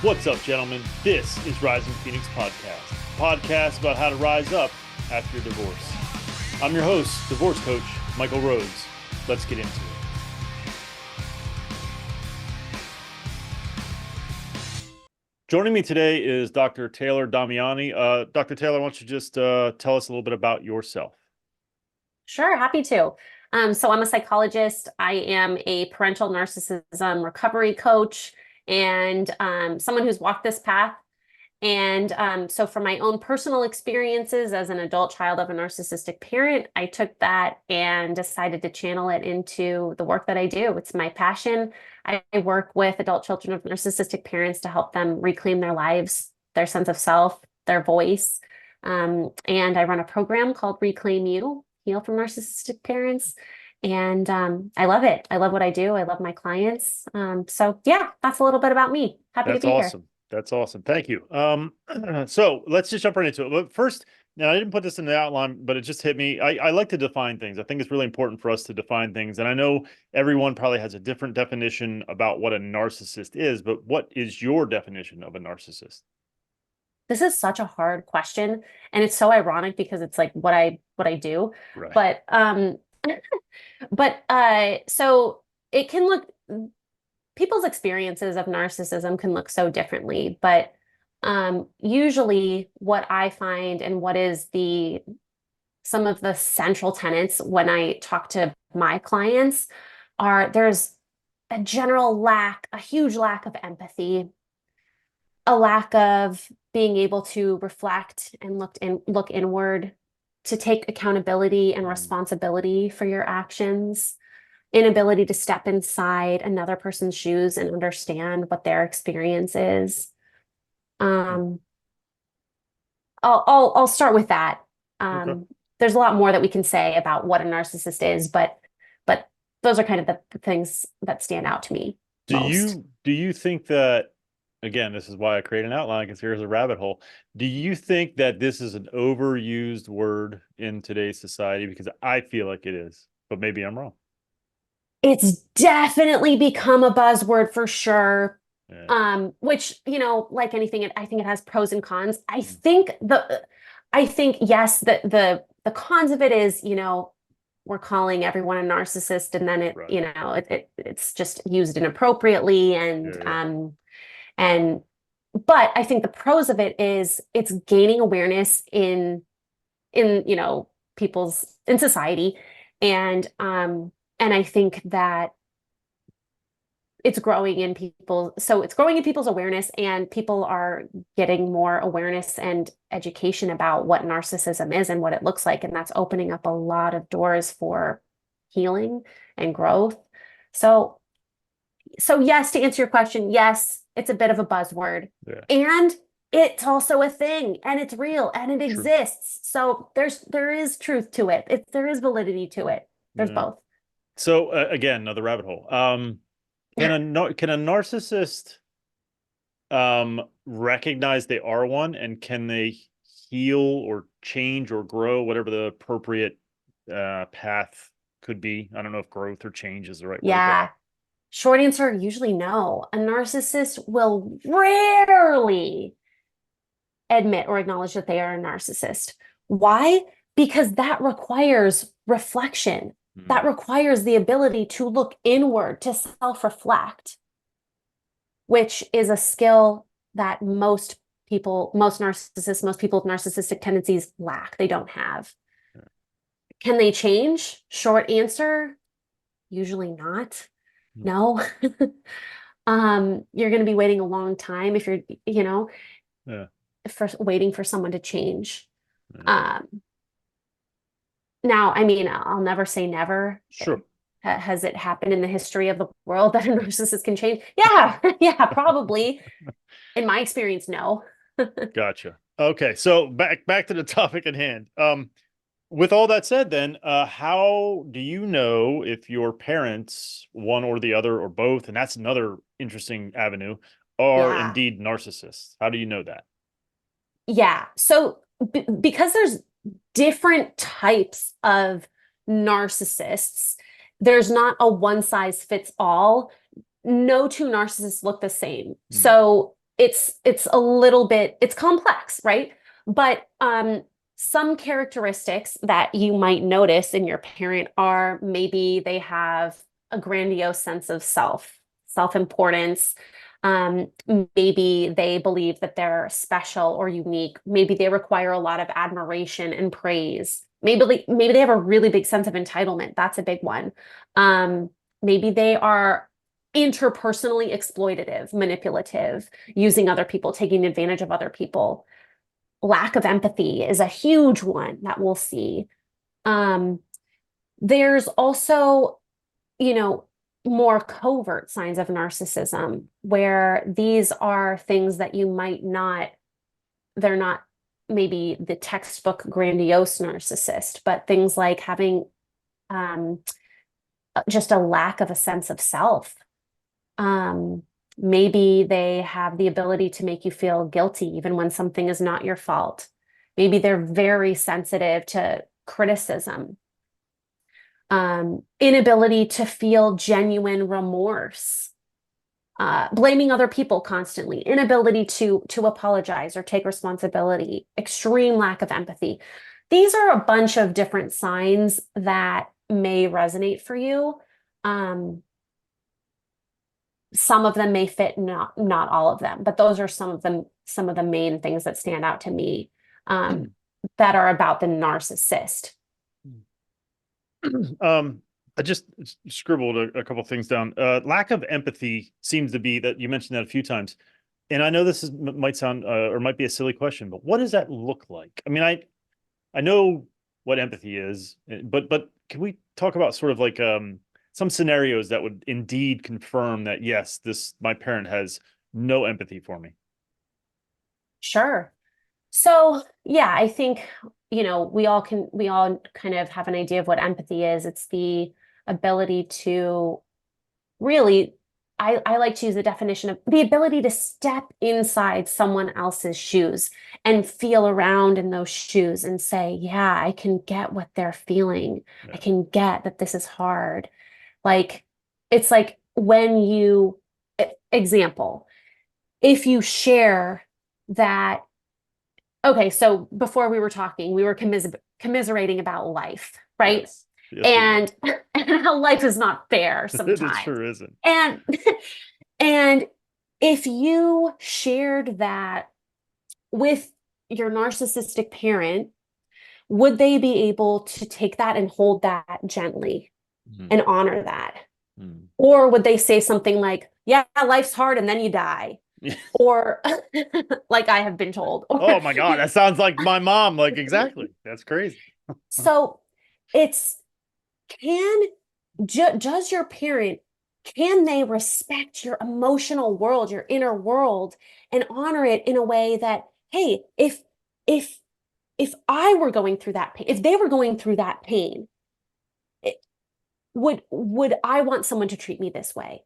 What's up, gentlemen? This is Rising Phoenix Podcast, a podcast about how to rise up after your divorce. I'm your host, divorce coach, Michael Rhodes. Let's get into it. Joining me today is Dr. Taylor Damiani. Dr. Taylor, why don't you just tell us a little bit about yourself? Sure, happy to. So I'm a psychologist. I am a parental narcissism recovery coach and someone who's walked this path. And so from my own personal experiences as an adult child of a narcissistic parent, I took that and decided to channel it into the work that I do. It's my passion. I work with adult children of narcissistic parents to help them reclaim their lives, their sense of self, their voice. And I run a program called Reclaim You, Heal from Narcissistic Parents. And I love it. I love what I do. I love my clients. So yeah, that's a little bit about me. Happy to That's be here. awesome. That's awesome. Thank you. So let's just jump right into it. But first, now I didn't put this in the outline, but it just hit me. I like to define things. I think it's really important for us to define things. And I know everyone probably has a different definition about what a narcissist is, but what is your definition of a narcissist? This is such a hard question, and it's so ironic because it's like what I do. Right. But so it can look people's experiences of narcissism can look so differently, but usually what I find and what is the some of the central tenets when I talk to my clients are there's a general lack, a huge lack of empathy, a lack of being able to reflect and look inward, to take accountability and responsibility for your actions, inability to step inside another person's shoes and understand what their experience is. Um, I'll start with that. Okay. There's a lot more that we can say about what a narcissist is, but those are kind of the things that stand out to me Do most. you think that, again, this is why I create an outline because here's a rabbit hole. Do you think that this is an overused word in today's society? Because I feel like it is, but maybe I'm wrong. It's definitely become a buzzword for sure. Yeah. Which, like anything, I think it has pros and cons. Mm. I think yes, the cons of it is, we're calling everyone a narcissist, and then Right. it's just used inappropriately, Yeah. and Yeah. and but I think the pros of it is it's gaining awareness in people's in society, and I think that it's growing in people's awareness, and people are getting more awareness and education about what narcissism is and what it looks like, and that's opening up a lot of doors for healing and growth. So so yes, to answer your question, yes, it's a bit of a buzzword, Yeah. and it's also a thing, and it's real, and it True. exists. So there is truth to it. There is validity to it. There's Yeah. both. So again, another rabbit hole. Can a narcissist recognize they are one, and can they heal or change or grow, whatever the appropriate path could be? I don't know if growth or change is the right word, but Yeah. Short answer, usually no. A narcissist will rarely admit or acknowledge that they are a narcissist. Why? Because that requires reflection. That mm, requires the ability to look inward, to self-reflect, which is a skill that most people with narcissistic tendencies lack. They don't have. Can they change? Short answer, usually not. mm, No. You're going to be waiting a long time if you're, yeah, for waiting for someone to change. yeah. Um, Now, I mean, I'll never say never. Sure. Has it happened in the history of the world that a narcissist can change? Yeah, yeah, probably. In my experience, no. Gotcha. Okay, so back to the topic at hand. With all that said, then, how do you know if your parents, one or the other or both, and that's another interesting avenue, are Yeah. indeed narcissists? How do you know that? Yeah. So because there's different types of narcissists, there's not a one size fits all. No two narcissists look the same. Hmm. So it's a little bit, it's complex, right? But some characteristics that you might notice in your parent are maybe they have a grandiose sense of self-importance. Maybe they believe that they're special or unique. Maybe they require a lot of admiration and praise. Maybe they have a really big sense of entitlement. That's a big one. Maybe they are interpersonally exploitative, manipulative, using other people, taking advantage of other people. Lack of empathy is a huge one that we'll see. Um, there's also, you know, more covert signs of narcissism where these are things that you might not, they're not maybe the textbook grandiose narcissist, but things like having um, just a lack of a sense of self. Um, Maybe they have the ability to make you feel guilty even when something is not your fault. Maybe they're very sensitive to criticism. Inability to feel genuine remorse. Blaming other people constantly, inability to apologize or take responsibility, extreme lack of empathy. These are a bunch of different signs that may resonate for you. Some of them may fit, not all of them, but those are some of the main things that stand out to me that are about the narcissist. I just scribbled a couple things down. Lack of empathy seems to be that you mentioned that a few times. And I know this might sound or might be a silly question, but what does that look like? I mean, I know what empathy is, but can we talk about sort of like some scenarios that would indeed confirm that yes, my parent has no empathy for me? Sure. So, yeah, I think, we all kind of have an idea of what empathy is. It's the ability to really, I like to use the definition of the ability to step inside someone else's shoes and feel around in those shoes and say, yeah, I can get what they're feeling. Yeah. I can get that this is hard. Like, it's like when example, if you share that, okay, so before we were talking, we were commiserating about life, right? Yes. Yes, we were. And how life is not fair It sometimes. sure isn't. And and if you shared that with your narcissistic parent, would they be able to take that and hold that gently and honor that? Or would they say something like, yeah, life's hard and then you die? Or like I have been told. Oh my God, that sounds like my mom. Like exactly. That's crazy. So it's does your parent, can they respect your emotional world, your inner world, and honor it in a way that, hey, if I were going through that pain, if they were going through that pain, would I want someone to treat me this way?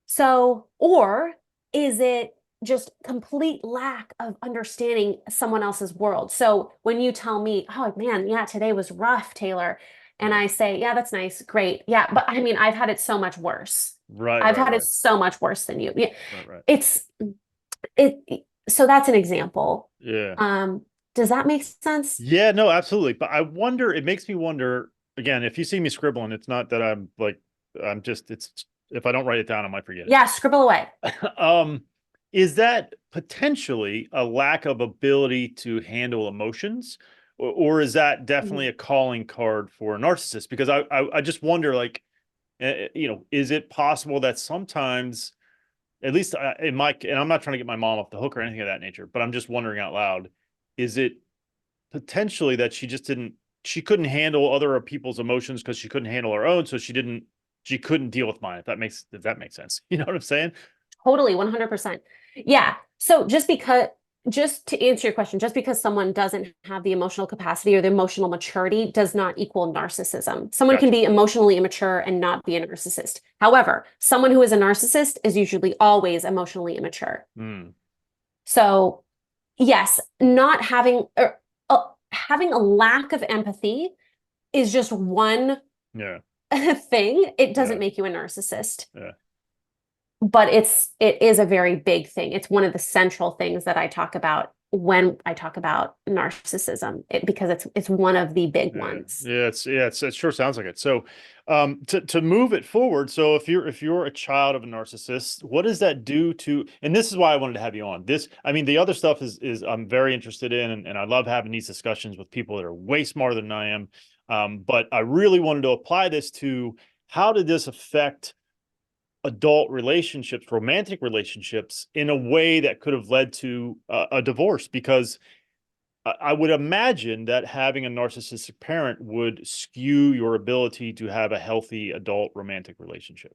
So, or is it just complete lack of understanding someone else's world? So when you tell me, oh man, yeah, today was rough, Taylor, and I say, yeah, that's nice, great. Yeah, but I mean, I've had it so much worse. I've had it so much worse than you. Yeah. Right. It's it so that's an example. Yeah. Does that make sense? Yeah, no, absolutely. But it makes me wonder again, if you see me scribbling, it's not that it's if I don't write it down, I might forget it. Yeah, scribble away. Is that potentially a lack of ability to handle emotions? Or is that definitely a calling card for a narcissist? Because I just wonder, like, is it possible that sometimes, at least and I'm not trying to get my mom off the hook or anything of that nature, but I'm just wondering out loud, is it potentially that she couldn't handle other people's emotions because she couldn't handle her own, so she couldn't deal with mine, if that makes sense. You know what I'm saying? Totally, 100%. Yeah. So just to answer your question, just because someone doesn't have the emotional capacity or the emotional maturity does not equal narcissism. Someone can Gotcha. be emotionally immature and not be a narcissist. However, someone who is a narcissist is usually always emotionally immature. So, yes, not having or having a lack of empathy is just one Yeah. thing. It doesn't Yeah. make you a narcissist. Yeah. but it is a very big thing. It's one of the central things that I talk about when I talk about narcissism, because it's one of the big Yeah, ones. it sure sounds like it. So, to move it forward, so if you're a child of a narcissist, what does that do to? And this is why I wanted to have you on. This, I mean, the other stuff is I'm very interested in, and I love having these discussions with people that are way smarter than I am. But I really wanted to apply this to how did this affect adult relationships, romantic relationships, in a way that could have led to a divorce, because I would imagine that having a narcissistic parent would skew your ability to have a healthy adult romantic relationship.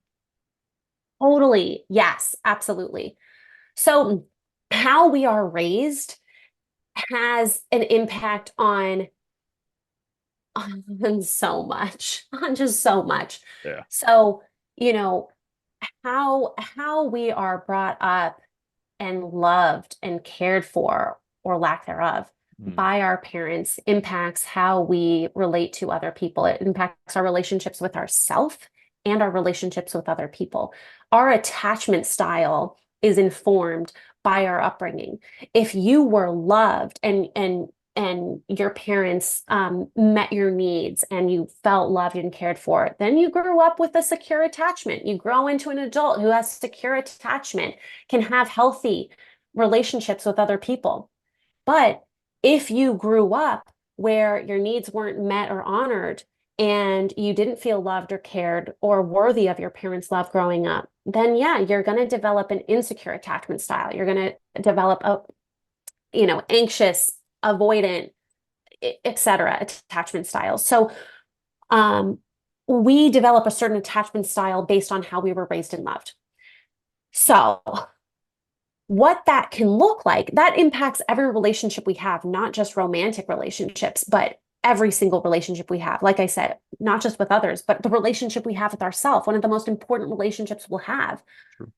Totally. Yes, absolutely. So how we are raised has an impact on so much, on just so much. Yeah. So, you know, how we are brought up and loved and cared for, or lack thereof, Mm. by our parents impacts how we relate to other people. It impacts our relationships with ourselves and our relationships with other people. Our attachment style is informed by our upbringing. If you were loved and your parents met your needs and you felt loved and cared for, then you grew up with a secure attachment. You grow into an adult who has secure attachment, can have healthy relationships with other people. But if you grew up where your needs weren't met or honored, and you didn't feel loved or cared or worthy of your parents' love growing up, then yeah, you're going to develop an insecure attachment style. You're going to develop a, anxious, avoidant, etc. attachment styles. So, um, we develop a certain attachment style based on how we were raised and loved. So, what that can look like, that impacts every relationship we have, not just romantic relationships, but every single relationship we have. Like I said, not just with others, but the relationship we have with ourselves, one of the most important relationships we'll have. True.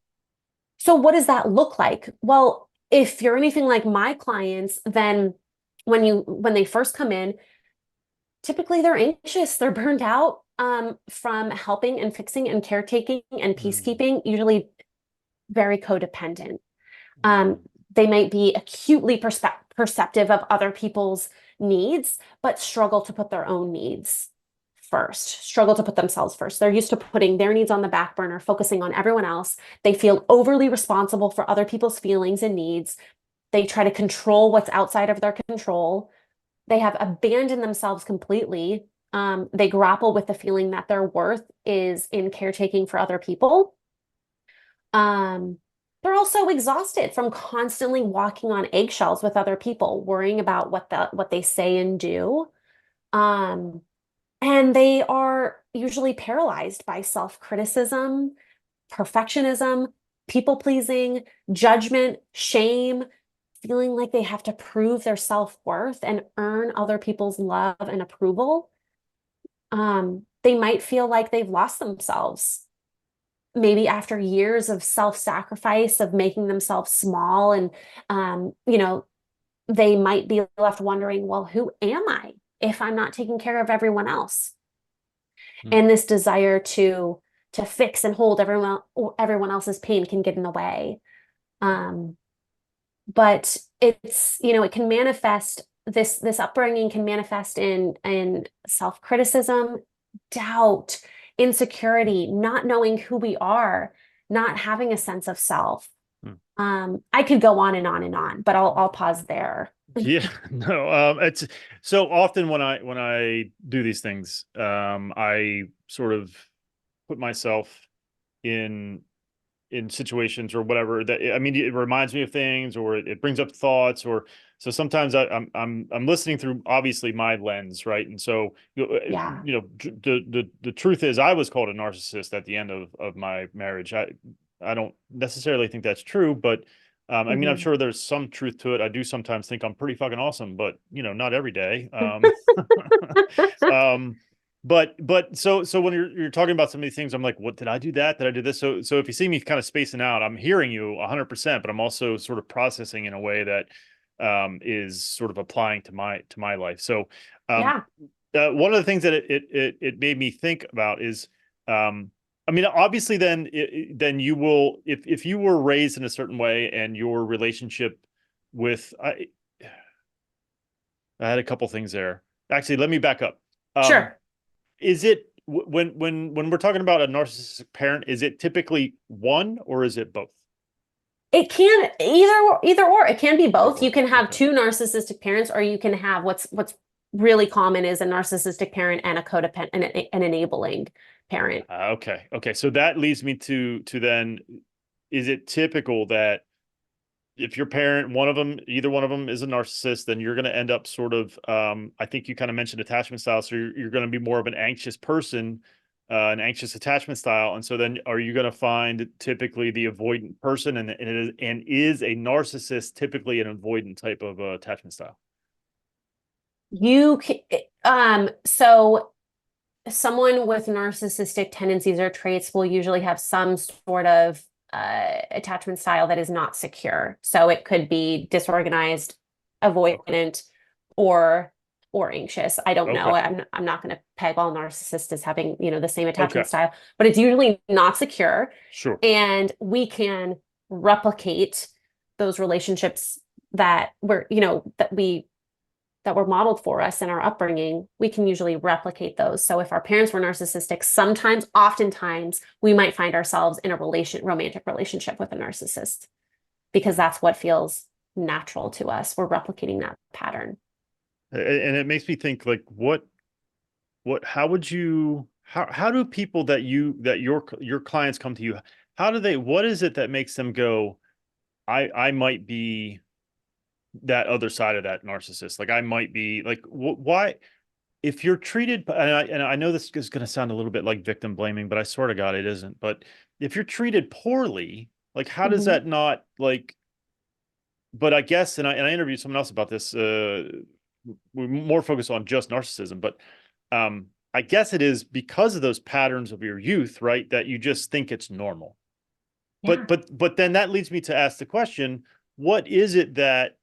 So, what does that look like? Well, if you're anything like my clients, then when they first come in, typically they're anxious, they're burned out from helping and fixing and caretaking and Mm. peacekeeping, usually very codependent. Mm. Um, they might be acutely perceptive of other people's needs, but struggle to put their own needs first, struggle to put themselves first. They're used to putting their needs on the back burner, focusing on everyone else. They feel overly responsible for other people's feelings and needs. They try to control what's outside of their control. They have abandoned themselves completely. They grapple with the feeling that their worth is in caretaking for other people. Um, they're also exhausted from constantly walking on eggshells with other people, worrying about what they say and do. Um, and they are usually paralyzed by self-criticism, perfectionism, people-pleasing, judgment, shame, feeling like they have to prove their self-worth and earn other people's love and approval. They might feel like they've lost themselves, maybe after years of self-sacrifice, of making themselves small, and they might be left wondering, well, who am I if I'm not taking care of everyone else? Mm. And this desire to fix and hold everyone else's pain can get in the way. um but it can manifest, this upbringing can manifest in self-criticism, doubt, insecurity, not knowing who we are, not having a sense of self. Mm. I could go on and on and on, but I'll pause there. Yeah, no, it's so often when I do these things, I sort of put myself in situations or whatever that, I mean, it reminds me of things, or it brings up thoughts, or so sometimes I'm listening through obviously my lens, right? And so Yeah. the truth is I was called a narcissist at the end of my marriage. I don't necessarily think that's true, but I mean, I'm Mhm. sure there's some truth to it. I do sometimes think I'm pretty fucking awesome, but not every day. Um, but so when you're talking about some of these things, I'm like, what did I do that? Did I do this? So if you see me kind of spacing out, I'm hearing you 100%, but I'm also sort of processing in a way that is sort of applying to my life. So um, Yeah. one of the things that it made me think about is um, I mean, obviously, then then you will, if you were raised in a certain way and your relationship with, I had a couple things there. Actually, let me back up. Um, Sure. is it when we're talking about a narcissistic parent, is it typically one or is it both? It can either or. It can be Either both. You or. can have Okay. two narcissistic parents, or you can have what's really common is a narcissistic parent and a codependent and an enabling parent. Okay. Okay. So that leads me to then, is it typical that if your parent, one of them, either one of them is a narcissist, then you're going to end up sort of, I think you kind of mentioned attachment style. So you're going to be more of an anxious person, an anxious attachment style. And so then are you going to find typically the avoidant person, and is a narcissist typically an avoidant type of attachment style? You can, so someone with narcissistic tendencies or traits will usually have some sort of attachment style that is not secure. So it could be disorganized, Okay. avoidant, or or anxious. I don't know. Okay. I'm not going to peg all narcissists as having, the same Okay. attachment style, but it's usually not secure. Sure. And we can replicate those relationships that that were modeled for us in our upbringing. We can usually replicate those. So if our parents were narcissistic, oftentimes, we might find ourselves in a romantic relationship with a narcissist because that's what feels natural to us. We're replicating that pattern. And it makes me think, like, how would you, how do people that your clients come to you, how do they, what is it that makes them go, I might be that other side of that narcissist? Like, I might be like, why, if you're treated, and I know this is going to sound a little bit like victim blaming, but I swear to God it isn't. But if you're treated poorly, like, how does Mhm. that not, like, but I guess, and I interviewed someone else about this, we're more focused on just narcissism, but I guess it is because of those patterns of your youth, right? That you just think it's normal. Yeah. But then that leads me to ask the question, what is it that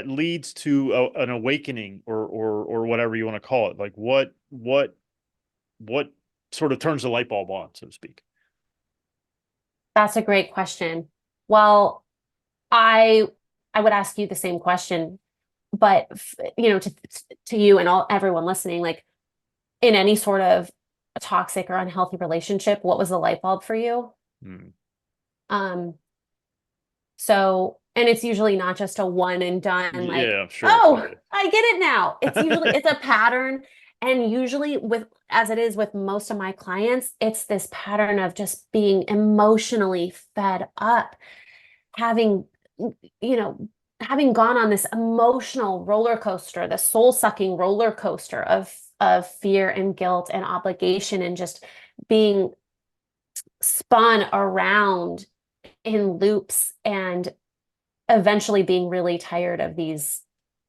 leads to an awakening, or whatever you want to call it? Like, what sort of turns the light bulb on, so to speak? That's a great question. Well, I I would ask you the same question, but to you and all everyone listening, like in any sort of a toxic or unhealthy relationship, what was the light bulb for you? Hmm. Um, so, and it's usually not just a one and done, like, Yeah, I'm sure. oh, Yeah. I get it now. It's a pattern. And usually as it is with most of my clients, it's this pattern of just being emotionally fed up, having, you know, having gone on this emotional roller coaster, the soul-sucking roller coaster of fear and guilt and obligation and just being spun around in loops and eventually being really tired of these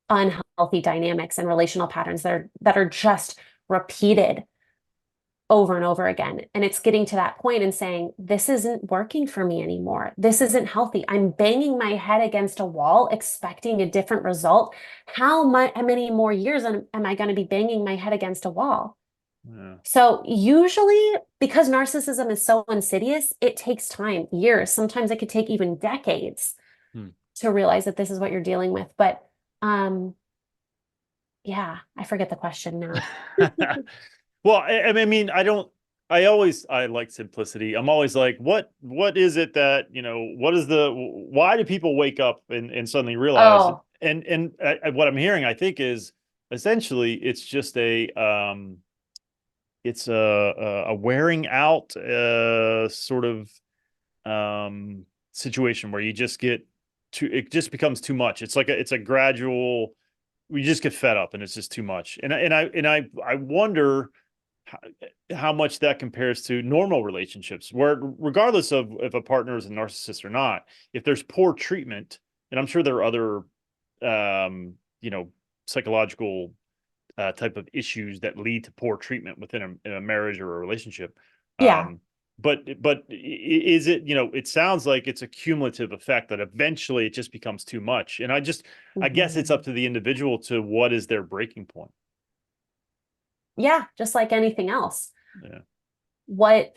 unhealthy dynamics and relational patterns that are just repeated over and over again. And it's getting to that point and saying, this isn't working for me anymore. This isn't healthy. I'm banging my head against a wall, expecting a different result. How many more years am I going to be banging my head against a wall? Yeah. So usually, because narcissism is so insidious, it takes time, years. Sometimes it could take even decades Hmm. to realize that this is what you're dealing with. But um, yeah, I forget the question now. Well, I mean, I like simplicity. I'm always like, what is it that, what is why do people wake up and suddenly realize, Oh, and what I'm hearing, I think, is essentially it's just it's a wearing out, sort of, situation where you just get it just becomes too much. It's like it's a gradual, we just get fed up and it's just too much. And I wonder how, how much that compares to normal relationships, where regardless of if a partner is a narcissist or not, if there's poor treatment, and I'm sure there are other, um, you know, psychological, type of issues that lead to poor treatment within a marriage or a relationship. yeah. Um, but is it, it sounds like it's a cumulative effect that eventually it just becomes too much. And I guess it's up Mhm. to the individual to what is their breaking point. Yeah, just like anything else. Yeah. What?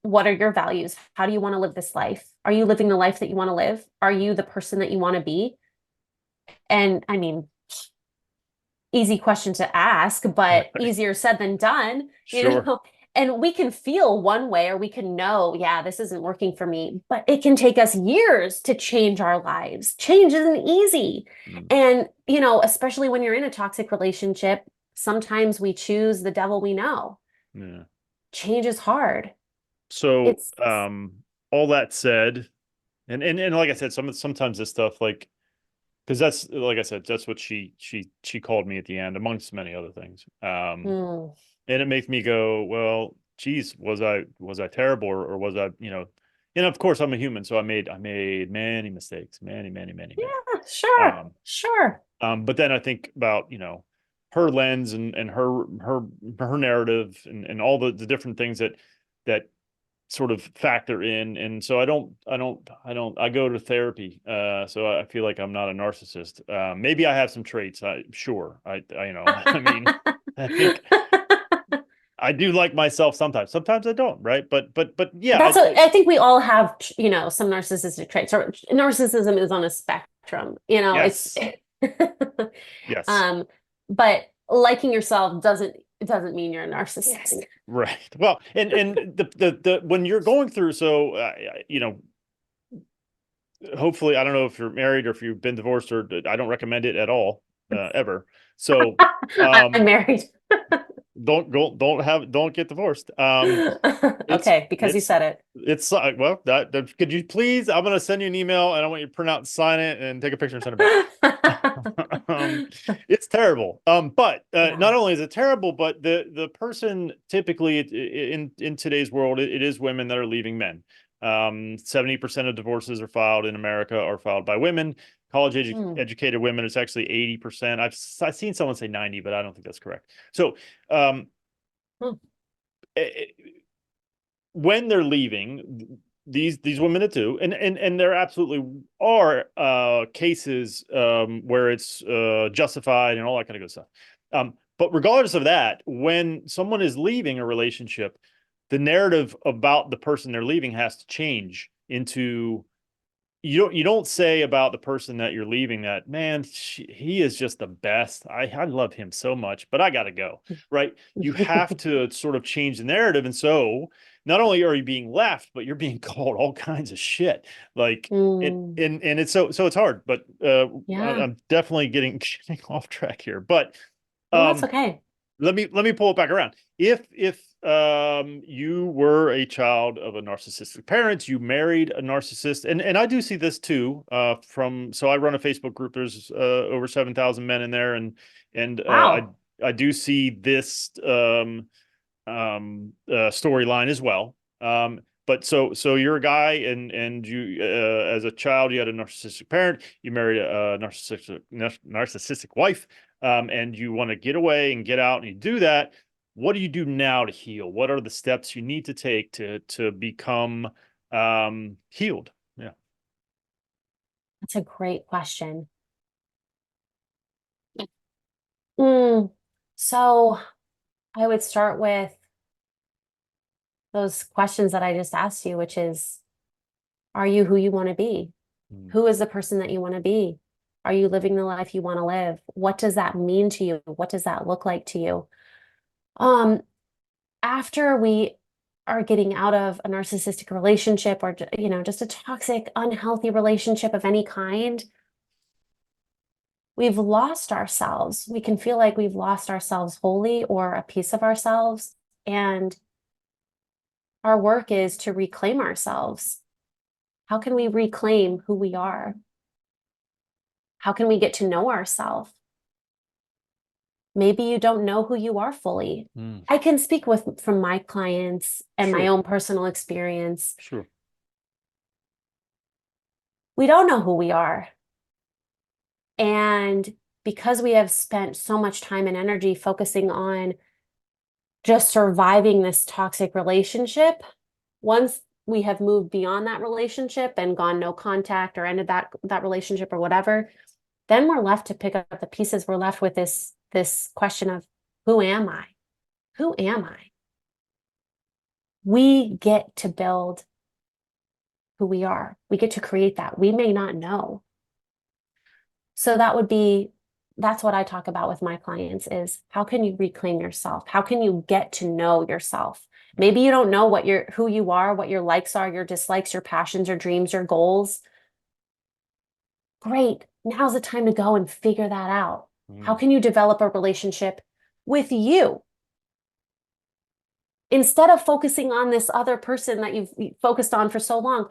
what are your values? How do you want to live this life? Are you living the life that you want to live? Are you the person that you want to be? And I mean, easy question to ask, but easier said than done, Sure. And we can feel one way or we can know, yeah, this isn't working for me, but it can take us years to change our lives. Change isn't easy. Mm, And, especially when you're in a toxic relationship, sometimes we choose the devil we know. yeah. Change is hard. So, It's, all that said, and like I said, sometimes this stuff, like, because that's, like I said, that's what she called me at the end, amongst many other things. mm, And it makes me go, well, geez, was I terrible, or was I, and of course I'm a human, so I made many mistakes, many. yeah, sure, Um, sure. but then I think about, her lens and her narrative and all the different things that sort of factor in. And so I go to therapy. So I feel like I'm not a narcissist. Maybe I have some traits. Sure. I mean, I think I do like myself sometimes. Sometimes I don't, right? But yeah, That's what I think we all have, some narcissistic traits, or narcissism is on a spectrum, it's yes, yes, um, but liking yourself doesn't mean you're a narcissist. right. Well, and the when you're going through, so hopefully, I don't know if you're married or if you've been divorced, or I don't recommend it at all, ever. So, I'm married. don't get divorced. It's Okay, because you it's said it. it's well, that could you please? I'm gonna send you an email, and I want you to print out and sign it and take a picture and send it back. um, it's terrible. But Yeah. not only is it terrible, but the person typically, in today's world, it is women that are leaving men. 70% of divorces are filed in America are filed by women. College Hmm. educated women, it's actually 80%. I've seen someone say 90, but I don't think that's correct. So, um, Hmm. eh, when they're leaving, these women too, and there absolutely are cases where it's justified and all that kind of good stuff. But regardless of that, when someone is leaving a relationship, the narrative about the person they're leaving has to change into, you don't say about the person that you're leaving that, man, he is just the best. I love him so much, but I got to go. Right? You have to sort of change the narrative, and so not only are you being left, but you're being called all kinds of shit. Like, and Hmm. and it's so it's hard. But Yeah. I'm definitely getting off track here. But No, that's um, okay. let me pull it back around. If you were a child of a narcissistic parent, you married a narcissist, and I do see this too. So I run a Facebook group. There's over 7,000 men in there, and Wow. I do see this storyline as well. But so you're a guy, and you, as a child, you had a narcissistic parent. You married a narcissistic wife, and you want to get away and get out, and you do that. What do you do now to heal? What are the steps you need to take to become healed? Yeah. That's a great question. Mm, so I would start with those questions that I just asked you, which is, are you who you want to be? Mm, Who is the person that you want to be? Are you living the life you want to live? What does that mean to you? What does that look like to you? Um, After we are getting out of a narcissistic relationship or, just a toxic, unhealthy relationship of any kind, we've lost ourselves. We can feel like we've lost ourselves wholly or a piece of ourselves. And our work is to reclaim ourselves. How can we reclaim who we are? How can we get to know ourselves? Maybe you don't know who you are fully. mm, I can speak from my clients and my sure, own personal experience. sure. We don't know who we are. And because we have spent so much time and energy focusing on just surviving this toxic relationship, once we have moved beyond that relationship and gone no contact or ended that relationship or whatever, then we're left to pick up the pieces. We're left with this question of, who am I? Who am I? We get to build who we are. We get to create that. We may not know. So that's what I talk about with my clients is how can you reclaim yourself? How can you get to know yourself? Maybe you don't know who you are, what your likes are, your dislikes, your passions, your dreams, your goals. Great. Now's the time to go and figure that out. How Mm. can you develop a relationship with you instead of focusing on this other person that you've focused on for so long?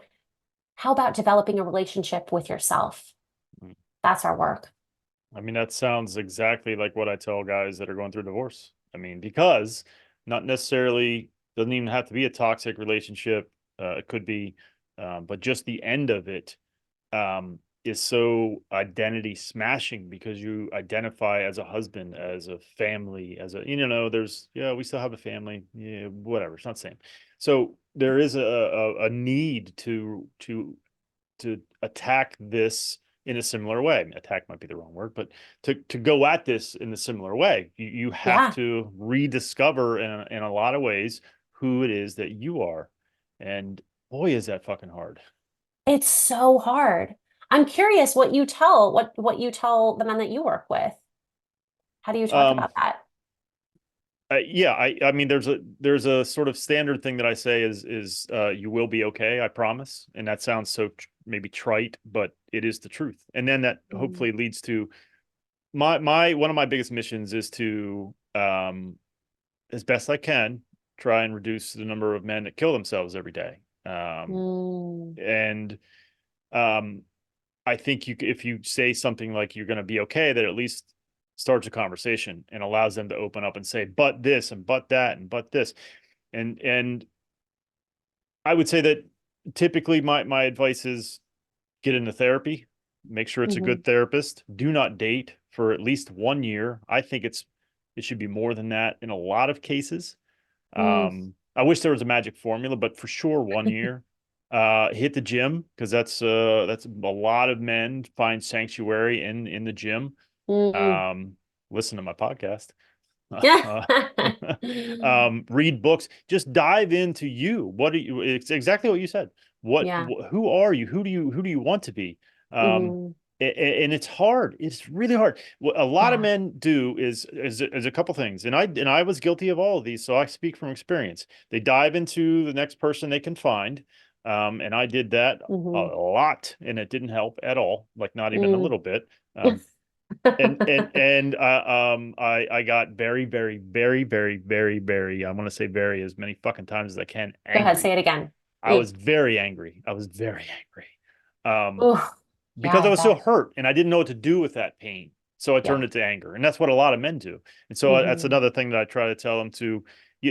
How about developing a relationship with yourself? Mm. That's our work. I mean, that sounds exactly like what I tell guys that are going through divorce. I mean, because not necessarily doesn't even have to be a toxic relationship. It could be, but just the end of it is so identity smashing because you identify as a husband, as a family, as a, there's, yeah, we still have a family. Yeah, whatever. It's not the same. So there is a need to attack this in a similar way. Attack might be the wrong word, but to go at this in a similar way. You have Yeah, to rediscover in a lot of ways who it is that you are. And boy, is that fucking hard. it's so hard. I'm curious what you tell the men that you work with. How do you talk Um, about that? yeah, I mean, there's a sort of standard thing that I say is you will be okay, I promise, and that sounds so maybe trite, but it is the truth. And then that Mm, hopefully leads to my one of my biggest missions is to as best I can try and reduce the number of men that kill themselves every day. mm, And um, I think if you say something like you're going to be okay, that at least starts a conversation and allows them to open up and say, but this and but that and but this. And I would say that typically my advice is get into therapy, make sure it's a hmm good therapist. Do not date for at least 1 year. I think it should be more than that in a lot of cases. mm. I wish there was a magic formula, but for sure 1 year. Hit the gym because that's a lot of men find sanctuary in the gym. Mm. Um, Listen to my podcast. Yeah. Uh, read books. Just dive into you. What are you? It's exactly what you said. Yeah. Who are you? Who do you want to be? Um, hmm and it's hard. It's really hard. What a lot of Yeah. men do is a couple things, and I was guilty of all of these, so I speak from experience. They dive into the next person they can find, and I did that a hmm lot, and it didn't help at all, like not even a Mm. little bit. And I got very, very, very, very, very, very, I want to say very as many fucking times as I can, Go ahead, angry. say it again. I Mm. was very angry. I was very angry. Oh, yeah, Because I I was so bet. hurt and I didn't know what to do with that pain. So I turned Yeah. it to anger. And that's what a lot of men do. And so that's hmm another thing that I try to tell them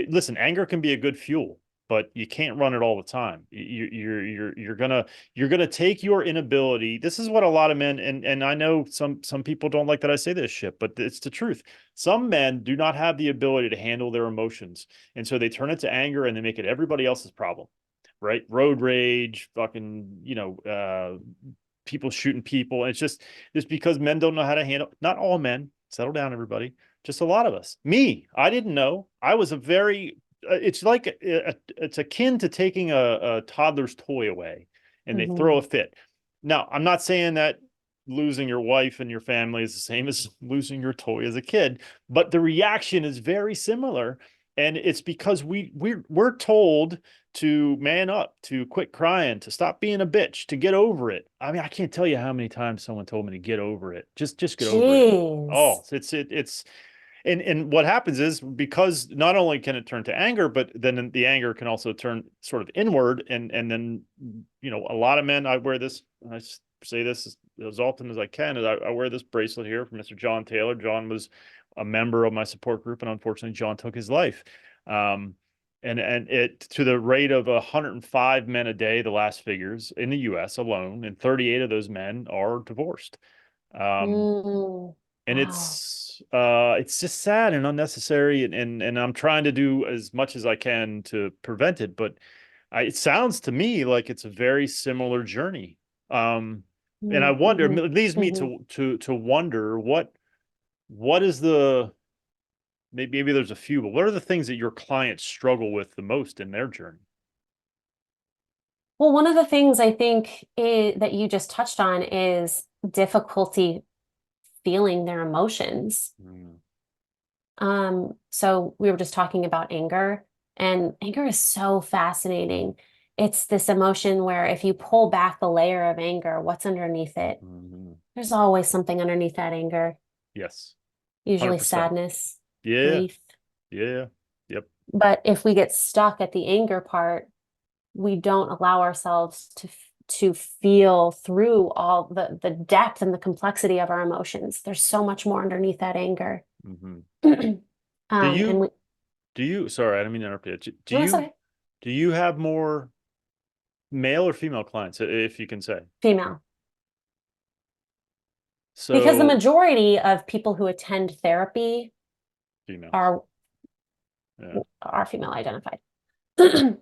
listen, anger can be a good fuel, but you can't run it all the time. You're gonna take your inability. This is what a lot of men, and I know some people don't like that I say this shit, but it's the truth. Some men do not have the ability to handle their emotions. And so they turn it to anger and they make it everybody else's problem. Right? Road rage, fucking, people shooting people. And it's just because men don't know how to handle. Not all men. Settle down, everybody. Just a lot of us. Me, I didn't know. I was a very. It's like it's akin to taking a toddler's toy away, and they throw hmm a fit. Now, I'm not saying that losing your wife and your family is the same as losing your toy as a kid, but the reaction is very similar. And it's because we're told to man up, to quit crying, to stop being a bitch, to get over it. I mean, I can't tell you how many times someone told me to get over it. Just get over it. Jeez. Oh, it's and what happens is because not only can it turn to anger, but then the anger can also turn sort of inward, and then a lot of men. I wear this. I say this as often as I can. Is I wear this bracelet here from Mr. John Taylor. John was a member of my support group, and unfortunately, John took his life. Um, and it to the rate of 105 men a day, the last figures in the U.S. alone, and 38 of those men are divorced. Um, Mm. and Wow. it's just sad and unnecessary, and I'm trying to do as much as I can to prevent it, but it sounds to me like it's a very similar journey. Um, and I wonder, Mm-hmm. it leads me hmm to wonder what is maybe there's a few, but what are the things that your clients struggle with the most in their journey? Well, one of the things I think that you just touched on is difficulty feeling their emotions. Mm, So we were just talking about anger, and anger is so fascinating. It's this emotion where if you pull back the layer of anger, what's underneath it? mhm. There's always something underneath that anger, Yes, usually 100%. sadness, Yeah, grief. yeah, yep. But if we get stuck at the anger part, we don't allow ourselves to feel through all the depth and the complexity of our emotions. There's so much more underneath that anger. Hmm. Do And you we, sorry, I didn't mean to interrupt you. no, that's okay. Do you have more male or female clients, if you can say? Female. Because the So majority of people who attend therapy female. are Yeah. are female identified. But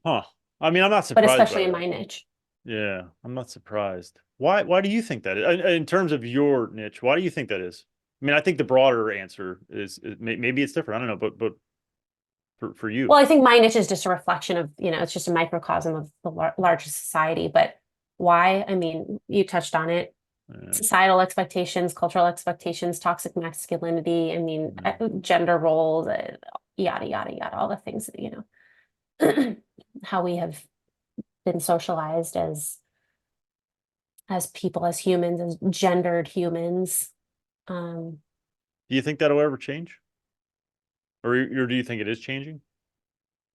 Huh. I mean, I'm not surprised by especially in that. my niche. Yeah, I'm not surprised. Why do you think that is? In terms of your niche, why do you think that is? I mean, I think the broader answer is maybe it's different. I don't know, but for you. Well, I think my niche is just a reflection of, it's just a microcosm of the larger society. But why? I mean, you touched on it. Yeah. Societal expectations, cultural expectations, toxic masculinity. I mean, Mhm. gender roles, yada, yada, yada, all the things that, how we have been socialized as people, as humans, as gendered humans. Um, Do you think that'll ever change? Or do you think it is changing?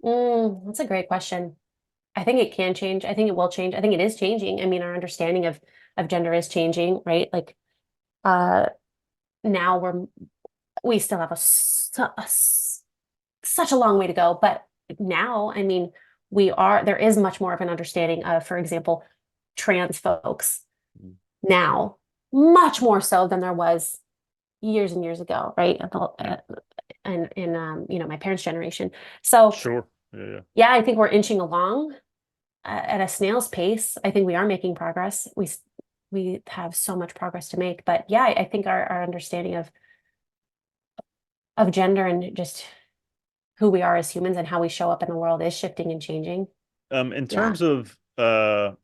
that's a great question. I think it can change. I think it will change. I think it is changing. I mean, our understanding of gender is changing, right? Like uh now we still have such a long way to go, but now, I mean, there is much more of an understanding of, for example, trans folks Mm. now, much more so than there was years and years ago, right? Yeah, And in my parents' generation. So sure. Yeah, yeah. yeah, I think we're inching along at a snail's pace. I think we are making progress. We have so much progress to make, but yeah, I think our understanding of gender and just who we are as humans and how we show up in the world is shifting and changing. In Yeah. terms of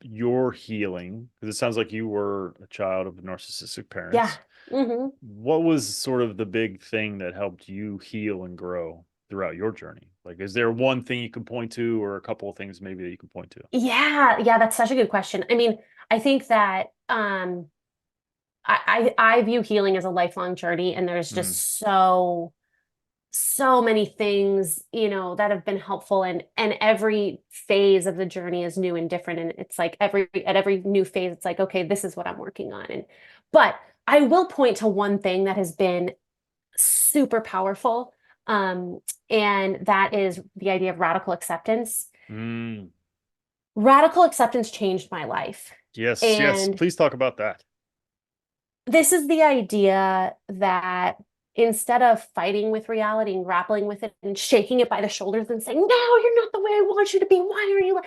your healing, because it sounds like you were a child of narcissistic Yeah. parents, Hmm. what was sort of the big thing that helped you heal and grow throughout your journey? Like, is there one thing you can point to, or a couple of things maybe that you can point to? Yeah, yeah, that's such a good question. I mean, I think that I view healing as a lifelong journey, and there's Mm, just so many things, that have been helpful, and every phase of the journey is new and different, and it's like at every new phase it's like, okay, this is what I'm working on. And but I will point to one thing that has been super powerful, um and that is the idea of radical acceptance. mm. Radical acceptance changed my life. Yes, yes. And Please talk about that. this is the idea that instead of fighting with reality and grappling with it and shaking it by the shoulders and saying, no, you're not the way I want you to be. Why are you?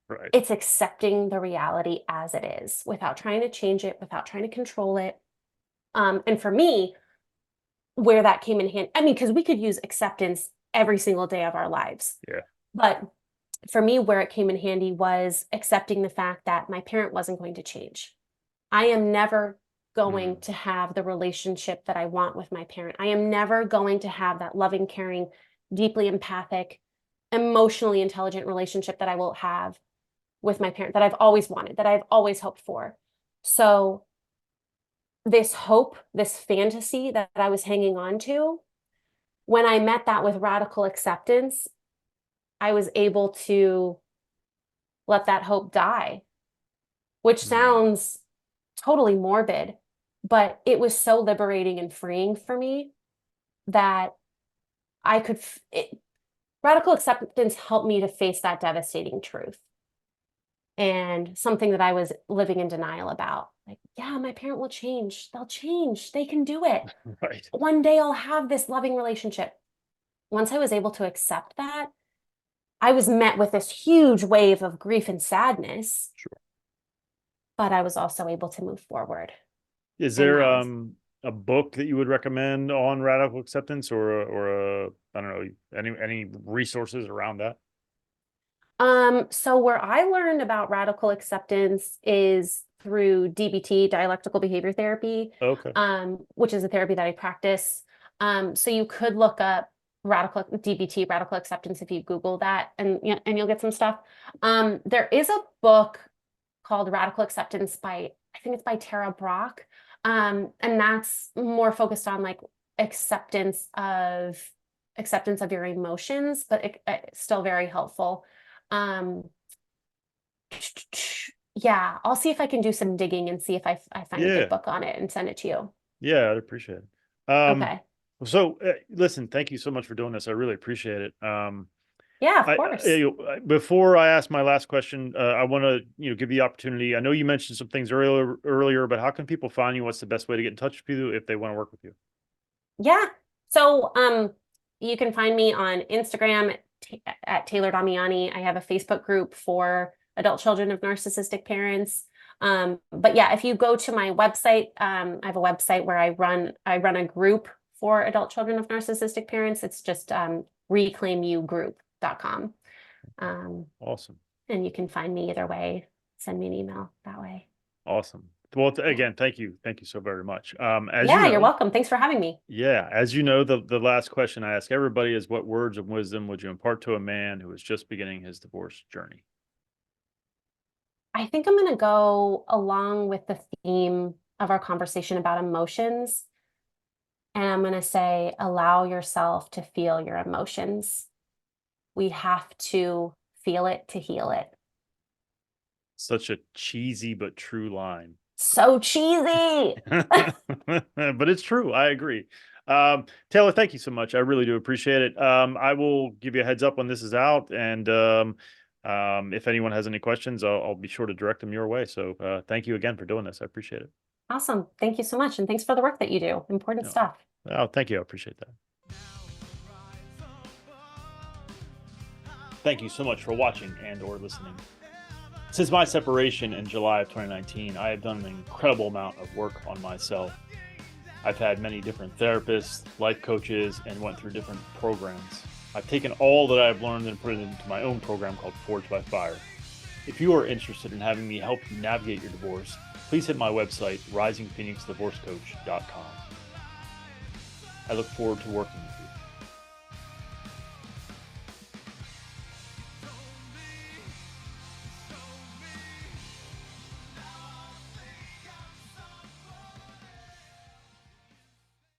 Right. It's accepting the reality as it is without trying to change it, without trying to control it. And for me, where that came in hand, I mean, because we could use acceptance every single day of our lives. Yeah. But for me, where it came in handy was accepting the fact that my parent wasn't going to change. I am never going Mm, to have the relationship that I want with my parent. I am never going to have that loving, caring, deeply empathic, emotionally intelligent relationship that I will have with my parent, that I've always wanted, that I've always hoped for. So, this hope, this fantasy that I was hanging on to, when I met that with radical acceptance, I was able to let that hope die, which mm. sounds totally morbid, but it was so liberating and freeing for me that I could, radical acceptance helped me to face that devastating truth and something that I was living in denial about. Like, yeah, my parent will change. They'll change. They can do it. Right. One day I'll have this loving relationship. Once I was able to accept that, I was met with this huge wave of grief and sadness, Sure. but I was also able to move forward. Is And there that was, a book that you would recommend on radical acceptance, or a I don't know, any resources around that? So where I learned about radical acceptance is through DBT, dialectical behavior therapy, Okay. which is a therapy that I practice. So you could look up radical DBT, radical acceptance if you Google that, and you'll get some stuff. There is a book called Radical Acceptance by, I think it's by Tara Brach. And that's more focused on like acceptance of your emotions, but it's still very helpful. Um, yeah, I'll see if I can do some digging and see if I find a good Yeah. book on it and send it to you. Yeah, I'd appreciate it. Okay. So listen, thank you so much for doing this. I really appreciate it. Yeah, of course. Before I ask my last question, I want to, give you the opportunity. I know you mentioned some things earlier, but how can people find you? What's the best way to get in touch with you if they want to work with you? Yeah. So, you can find me on Instagram at Taylor Damiani. I have a Facebook group for adult children of narcissistic parents. But yeah, if you go to my website, I have a website where I run a group for adult children of narcissistic parents. It's just reclaimyougroup.com. Awesome. And you can find me either way. Send me an email that way. Awesome. Well, Yeah. again, thank you. Thank you so very much. As you Yeah, you're know, welcome. Thanks for having me. yeah, as you know, the last question I ask everybody is, what words of wisdom would you impart to a man who is just beginning his divorce journey? I think I'm going to go along with the theme of our conversation about emotions. And I'm going to say, allow yourself to feel your emotions. We have to feel it to heal it. Such a cheesy but true line. So cheesy. But it's true. I agree. Taylor, thank you so much. I really do appreciate it. I will give you a heads up when this is out, and if anyone has any questions, I'll be sure to direct them your way. So thank you again for doing this. I appreciate it. Awesome. Thank you so much. And thanks for the work that you do. Important No. stuff. Oh, thank you. I appreciate that. Thank you so much for watching and/or listening. Since my separation in July of 2019, I have done an incredible amount of work on myself. I've had many different therapists, life coaches, and went through different programs. I've taken all that I've learned and put it into my own program called Forged by Fire. If you are interested in having me help you navigate your divorce, please hit my website, risingphoenixdivorcecoach.com. I look forward to working with you.